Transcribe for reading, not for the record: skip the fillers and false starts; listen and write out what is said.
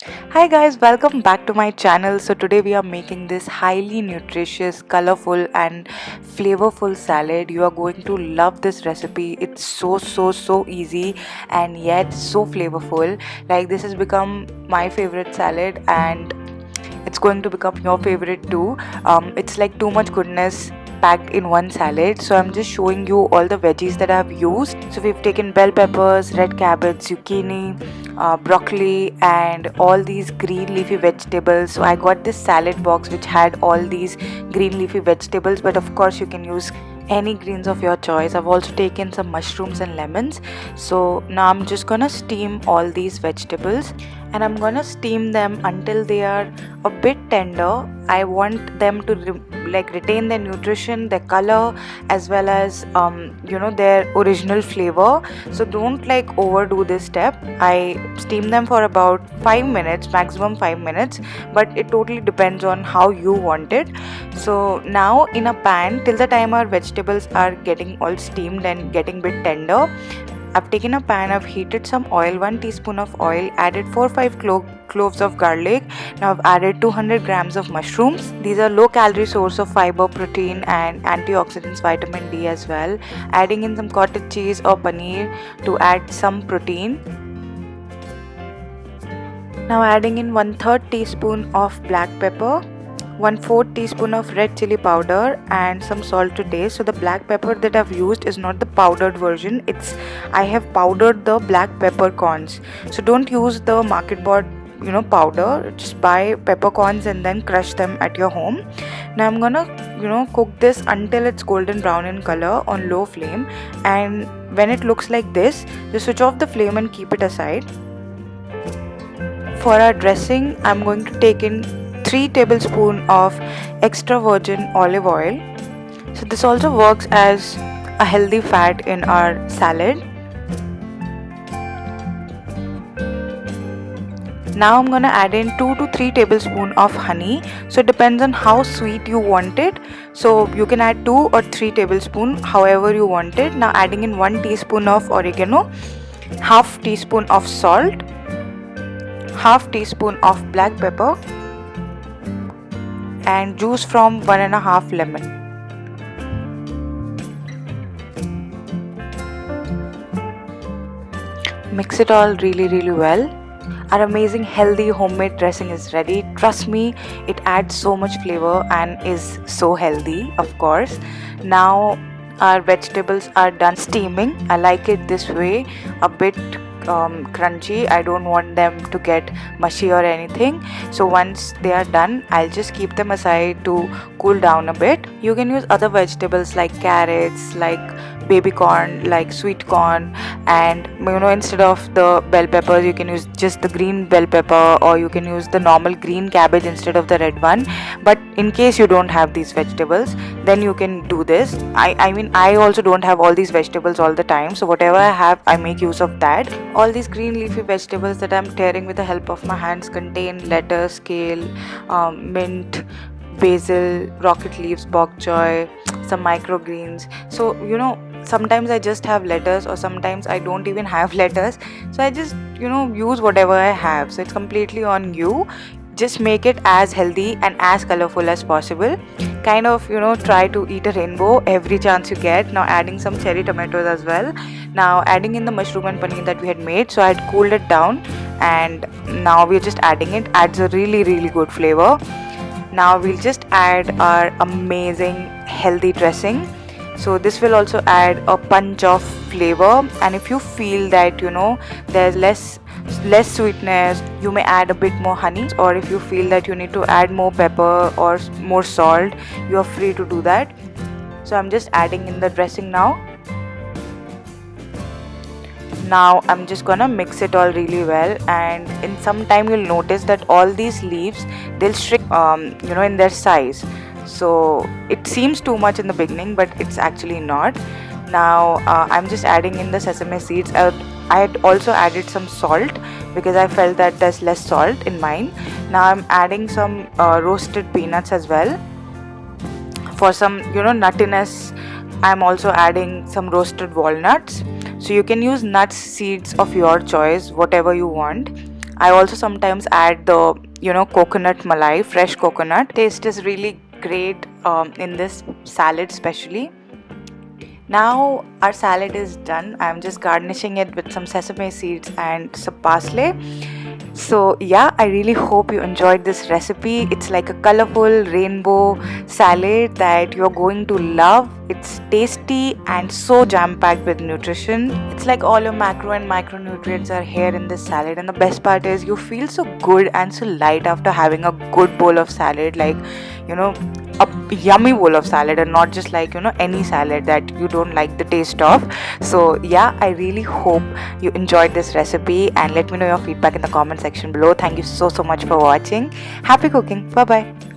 Hi guys, welcome back to my channel. So today we are making this highly nutritious, colorful and flavorful salad. You are going to love this recipe. It's so easy and yet so flavorful. Like this has become my favorite salad and it's going to become your favorite too. It's like too much goodness packed in one salad. So I'm just showing you all the veggies that I've used. So we've taken bell peppers, red cabbage, zucchini, broccoli and all these green leafy vegetables. So I got this salad box which had all these green leafy vegetables, but of course you can use any greens of your choice. I've also taken some mushrooms and lemons. So now I'm just gonna steam all these vegetables and I'm gonna steam them until they are a bit tender. I want them to retain their nutrition, their color, as well as their original flavor. So don't overdo this step. I steam them for about 5 minutes, maximum 5 minutes, but it totally depends on how you want it. So now in a pan, till the time our vegetables are getting all steamed and getting bit tender, I've taken a pan, I've heated some oil, 1 teaspoon of oil, added 4-5 cloves of garlic. Now I've added 200 grams of mushrooms. These are low calorie source of fiber, protein and antioxidants, vitamin D as well. Adding in some cottage cheese or paneer to add some protein. Now adding in 1/3 teaspoon of black pepper, 1/4 teaspoon of red chili powder and some salt to taste. So the black pepper that I've used is not the powdered version. I have powdered the black peppercorns. So don't use the market bought powder. Just buy peppercorns and then crush them at your home. Now I'm gonna cook this until it's golden brown in color on low flame, and when it looks like this, just switch off the flame and keep it aside. For our dressing, I'm going to take in 3 tablespoons of extra virgin olive oil. So this also works as a healthy fat in our salad. Now I'm gonna add in 2 to 3 tablespoons of honey. So it depends on how sweet you want it. So you can add 2 or 3 tablespoons, however you want it. Now adding in 1 teaspoon of oregano, half teaspoon of salt, half teaspoon of black pepper and juice from 1.5 lemon. Mix it all really well. Our amazing healthy homemade dressing is ready. Trust me, it adds so much flavor and is so healthy, of course. Now our vegetables are done steaming. I like it this way, a bit crunchy. I don't want them to get mushy or anything. So once they are done, I'll just keep them aside to cool down a bit. You can use other vegetables like carrots, like baby corn, like sweet corn, and instead of the bell peppers you can use just the green bell pepper, or you can use the normal green cabbage instead of the red one. But in case you don't have these vegetables, then you can do this. I also don't have all these vegetables all the time, so whatever I have, I make use of that. All these green leafy vegetables that I'm tearing with the help of my hands contain lettuce, kale, mint, basil, rocket leaves, bokchoy, some microgreens. So sometimes I just have lettuce, or sometimes I don't even have lettuce. So I just use whatever I have. So it's completely on you. Just make it as healthy and as colorful as possible. Kind of try to eat a rainbow every chance you get. Now adding some cherry tomatoes as well. Now adding in the mushroom and paneer that we had made. So I had cooled it down and now we're just adding it. Adds a really good flavor. Now we'll just add our amazing healthy dressing. So this will also add a punch of flavor, and if you feel that there's less sweetness, you may add a bit more honey, or if you feel that you need to add more pepper or more salt, you are free to do that. So I'm just adding in the dressing now. Now I'm just gonna mix it all really well, and in some time you'll notice that all these leaves, they'll shrink in their size. So it seems too much in the beginning, but it's actually not. Now I'm just adding in the sesame seeds. I had also added some salt because I felt that there's less salt in mine. Now I'm adding some roasted peanuts as well for some nuttiness. I'm also adding some roasted walnuts. So you can use nuts, seeds of your choice, whatever you want. I also sometimes add the coconut malai, fresh coconut. Taste is really great in this salad especially. Now our salad is done. I'm just garnishing it with some sesame seeds and some parsley. So yeah, I really hope you enjoyed this recipe. It's like a colorful rainbow salad that you're going to love. It's tasty and so jam-packed with nutrition. It's like all your macro and micronutrients are here in this salad, and the best part is you feel so good and so light after having a good bowl of salad, like a yummy bowl of salad, and not just like any salad that you don't like the taste of. So yeah, I really hope you enjoyed this recipe, and let me know your feedback in the comment section below. Thank you so much for watching. Happy cooking. Bye bye.